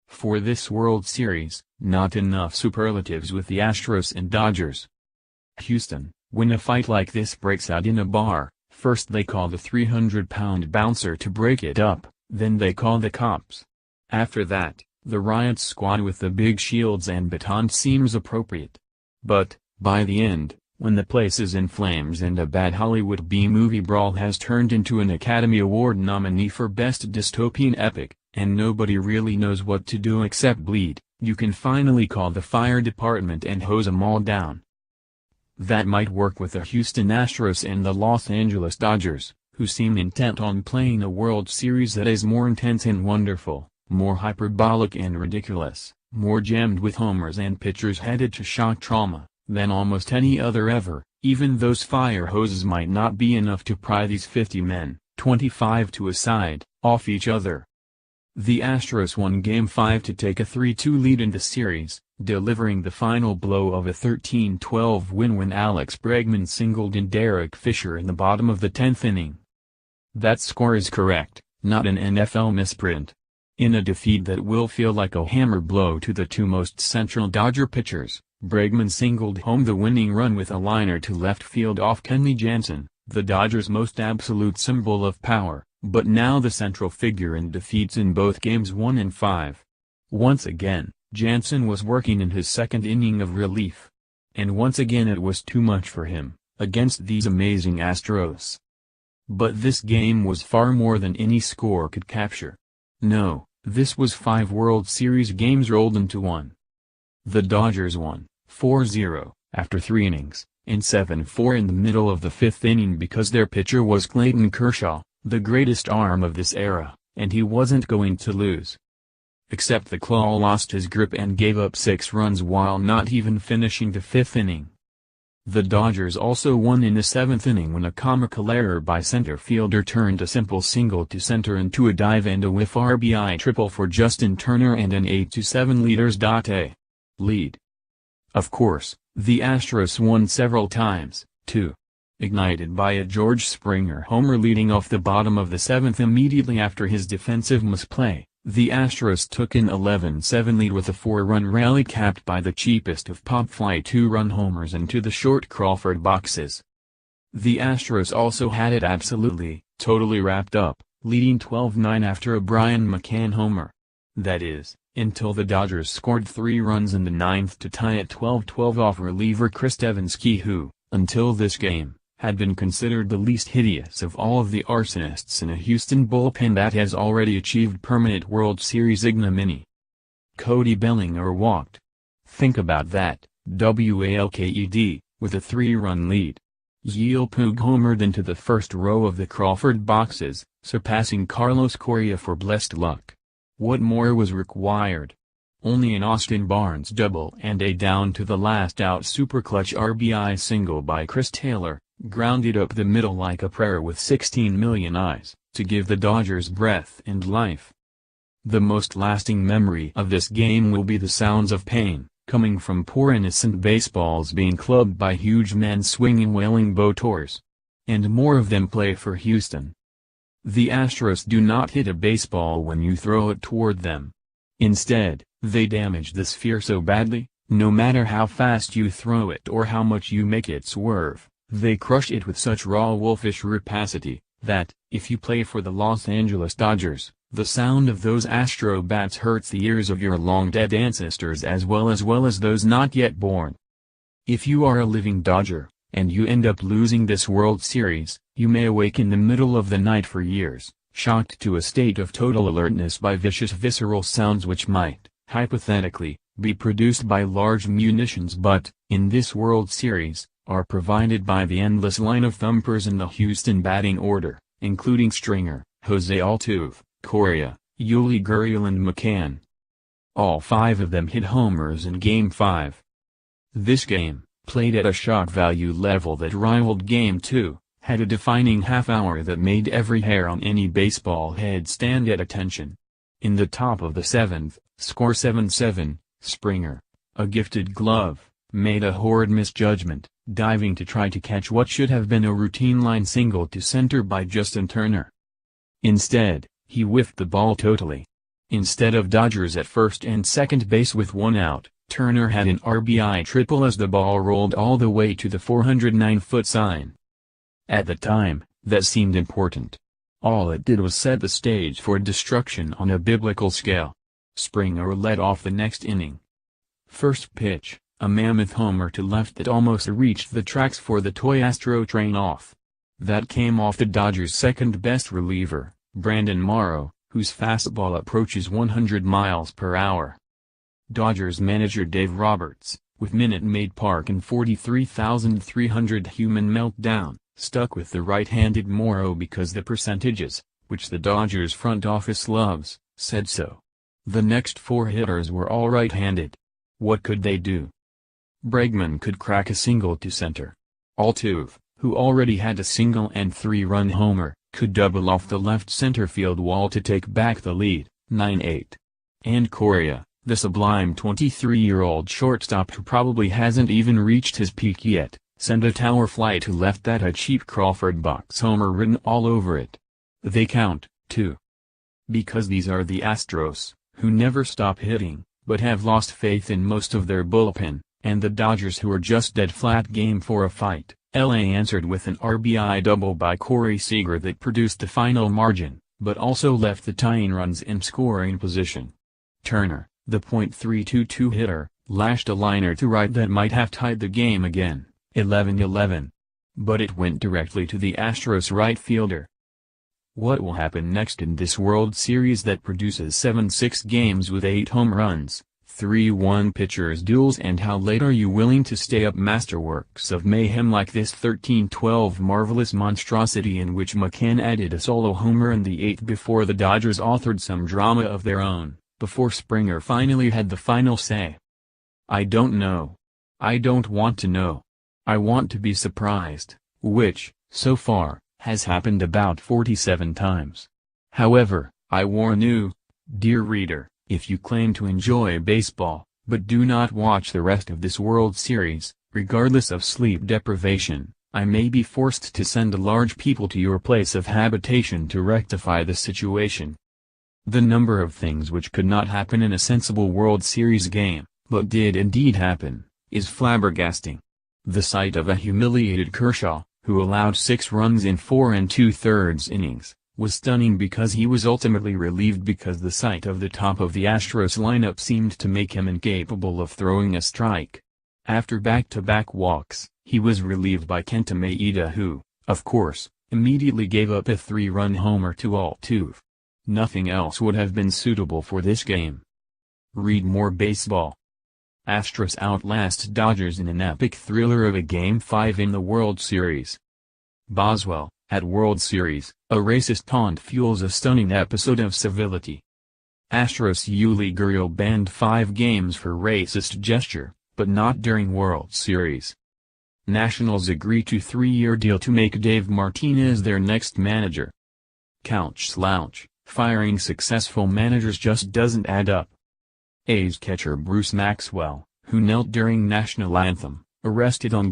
For this World Series, not enough superlatives with the Astros and Dodgers. Houston, when a fight like this breaks out in a bar, first they call the 300-pound bouncer to break it up, then they call the cops. After that, the riot squad with the big shields and batons seems appropriate. But, by the end, when the place is in flames and a bad Hollywood B-movie brawl has turned into an Academy Award nominee for Best Dystopian Epic, and nobody really knows what to do except bleed, you can finally call the fire department and hose 'em all down. That might work with the Houston Astros and the Los Angeles Dodgers, who seem intent on playing a World Series that is more intense and wonderful, more hyperbolic and ridiculous, more jammed with homers and pitchers headed to shock trauma, than almost any other ever. Even those fire hoses might not be enough to pry these 50 men, 25 to a side, off each other. The Astros won Game 5 to take a 3-2 lead in the series, delivering the final blow of a 13-12 win when Alex Bregman singled in Derek Fisher in the bottom of the 10th inning. That score is correct, not an NFL misprint. In a defeat that will feel like a hammer blow to the two most central Dodger pitchers, Bregman singled home the winning run with a liner to left field off Kenley Jansen, the Dodgers' most absolute symbol of power, but now the central figure in defeats in both Games 1 and 5. Once again, Jansen was working in his second inning of relief. And once again it was too much for him, against these amazing Astros. But this game was far more than any score could capture. No, this was 5 World Series games rolled into one. The Dodgers won 4-0, after 3 innings, and 7-4 in the middle of the 5th inning because their pitcher was Clayton Kershaw, the greatest arm of this era, and he wasn't going to lose. Except the Claw lost his grip and gave up 6 runs while not even finishing the 5th inning. The Dodgers also won in the 7th inning when a comical error by center fielder turned a simple single to center into a dive and a whiff RBI triple for Justin Turner and an 8-7 lead. Of course, the Astros won several times, too. Ignited by a George Springer homer leading off the bottom of the 7th immediately after his defensive misplay, the Astros took an 11-7 lead with a 4-run rally capped by the cheapest of pop-fly 2-run homers into the short Crawford boxes. The Astros also had it absolutely, totally wrapped up, leading 12-9 after a Brian McCann homer. That is, until the Dodgers scored 3 runs in the 9th to tie it 12-12 off reliever Chris Devenski who, until this game, had been considered the least hideous of all of the arsonists in a Houston bullpen that has already achieved permanent World Series ignominy. Cody Bellinger walked. Think about that, WALKED, with a 3-run lead. Yeel Puig homered into the first row of the Crawford boxes, surpassing Carlos Correa for blessed luck. What more was required? Only an Austin Barnes double and a down-to-the-last-out superclutch RBI single by Chris Taylor, grounded up the middle like a prayer with 16 million eyes, to give the Dodgers breath and life. The most lasting memory of this game will be the sounds of pain, coming from poor innocent baseballs being clubbed by huge men swinging wailing bow tours. And more of them play for Houston. The Astros do not hit a baseball when you throw it toward them. Instead, they damage the sphere so badly, no matter how fast you throw it or how much you make it swerve, they crush it with such raw wolfish rapacity, that, if you play for the Los Angeles Dodgers, the sound of those Astro bats hurts the ears of your long-dead ancestors as well as those not yet born. If you are a living Dodger, and you end up losing this World Series, you may awake in the middle of the night for years, shocked to a state of total alertness by vicious visceral sounds which might, hypothetically, be produced by large munitions but, in this World Series, are provided by the endless line of thumpers in the Houston batting order, including Stringer, Jose Altuve, Correa, Yuli Gurriel and McCann. All 5 of them hit homers in Game 5. This game, played at a shock value level that rivaled Game 2, had a defining half-hour that made every hair on any baseball head stand at attention. In the top of the 7th, score 7-7, Springer, a gifted glove, made a horrid misjudgment, diving to try to catch what should have been a routine line single to center by Justin Turner. Instead, he whiffed the ball totally. Instead of Dodgers at first and second base with one out, Turner had an RBI triple as the ball rolled all the way to the 409-foot sign. At the time, that seemed important. All it did was set the stage for destruction on a biblical scale. Springer led off the next inning. First pitch, a mammoth homer to left that almost reached the tracks for the toy Astro train off. That came off the Dodgers' second-best reliever, Brandon Morrow, whose fastball approaches 100 miles per hour. Dodgers manager Dave Roberts, with Minute Maid Park and 43,300 human meltdown, stuck with the right-handed Morrow because the percentages, which the Dodgers front office loves, said so. The next four hitters were all right-handed. What could they do? Bregman could crack a single to center. Altuve, who already had a single and three-run homer, could double off the left center field wall to take back the lead, 9-8. And Correa, the sublime 23-year-old shortstop who probably hasn't even reached his peak yet, sent a tower fly to left that had cheap Crawford box homer written all over it. They count, too. Because these are the Astros, who never stop hitting, but have lost faith in most of their bullpen, and the Dodgers who are just dead flat game for a fight. LA answered with an RBI double by Corey Seager that produced the final margin, but also left the tying runs in scoring position. Turner, the .322 hitter, lashed a liner to right that might have tied the game again, 11-11. But it went directly to the Astros right fielder. What will happen next in this World Series that produces 7-6 games with 8 home runs, 3-1 pitchers duels, and how late are you willing to stay up? Masterworks of mayhem like this 13-12 marvelous monstrosity in which McCann added a solo homer in the 8th before the Dodgers authored some drama of their own, before Springer finally had the final say. I don't know. I don't want to know. I want to be surprised, which, so far, has happened about 47 times. However, I warn you, dear reader, if you claim to enjoy baseball, but do not watch the rest of this World Series, regardless of sleep deprivation, I may be forced to send a large people to your place of habitation to rectify the situation. The number of things which could not happen in a sensible World Series game, but did indeed happen, is flabbergasting. The sight of a humiliated Kershaw, who allowed 6 runs in 4 2/3 innings, was stunning because he was ultimately relieved because the sight of the top of the Astros lineup seemed to make him incapable of throwing a strike. After back-to-back walks, he was relieved by Kenta Maeda who, of course, immediately gave up a 3-run homer to Altuve. Nothing else would have been suitable for this game. Read more baseball. Astros outlast Dodgers in an epic thriller of a Game 5 in the World Series. Boswell, at World Series, a racist taunt fuels a stunning episode of civility. Astros Yuli Gurriel banned 5 games for racist gesture, but not during World Series. Nationals agree to 3-year deal to make Dave Martinez their next manager. Couch slouch, firing successful managers just doesn't add up. A's catcher Bruce Maxwell, who knelt during national anthem, arrested on